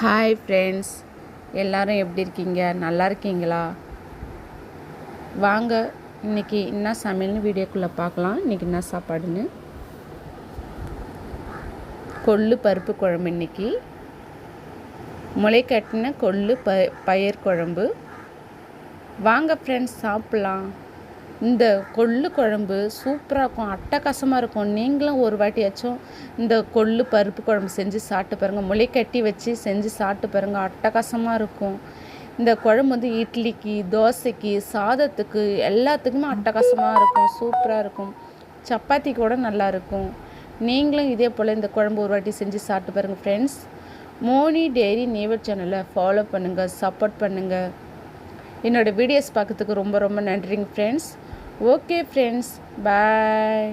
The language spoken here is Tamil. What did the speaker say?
ஹாய் ஃப்ரெண்ட்ஸ், எல்லோரும் எப்படி இருக்கீங்க? நல்லா இருக்கீங்களா? வாங்க இன்றைக்கி என்ன சமையல்னு வீடியோக்குள்ளே பார்க்கலாம். இன்றைக்கி என்ன சாப்பாடுன்னு. கொள்ளு பருப்பு குழம்பு. இன்றைக்கி முளை கட்டின கொள்ளு பயிர் குழம்பு. வாங்க ஃப்ரெண்ட்ஸ் சாப்பிட்லாம். இந்த கொள்ளு குழம்பு சூப்பராக இருக்கும், அட்டகாசமாக இருக்கும். நீங்களும் ஒரு வாட்டியாச்சும் இந்த கொள்ளு பருப்பு குழம்பு செஞ்சு சாப்பிட்டு பாருங்கள். முளை கட்டி வச்சு செஞ்சு சாப்பிட்டு பாருங்கள், அட்டகாசமாக இருக்கும். இந்த குழம்பு வந்து இட்லிக்கு, தோசைக்கு, சாதத்துக்கு எல்லாத்துக்குமே அட்டகாசமாக இருக்கும், சூப்பராக இருக்கும். சப்பாத்தி கூட நல்லாயிருக்கும். நீங்களும் இதே போல் இந்த குழம்பு ஒரு வாட்டி செஞ்சு சாப்பிட்டு பாருங்கள் ஃப்ரெண்ட்ஸ். மோனி டெய்ரி நேவர் சேனலை ஃபாலோ பண்ணுங்கள், சப்போர்ட் பண்ணுங்கள். என்னோடய வீடியோஸ் பார்க்கறதுக்கு ரொம்ப ரொம்ப நன்றிங்க ஃப்ரெண்ட்ஸ். ஓகே ஃப்ரெண்ட்ஸ், பாய்.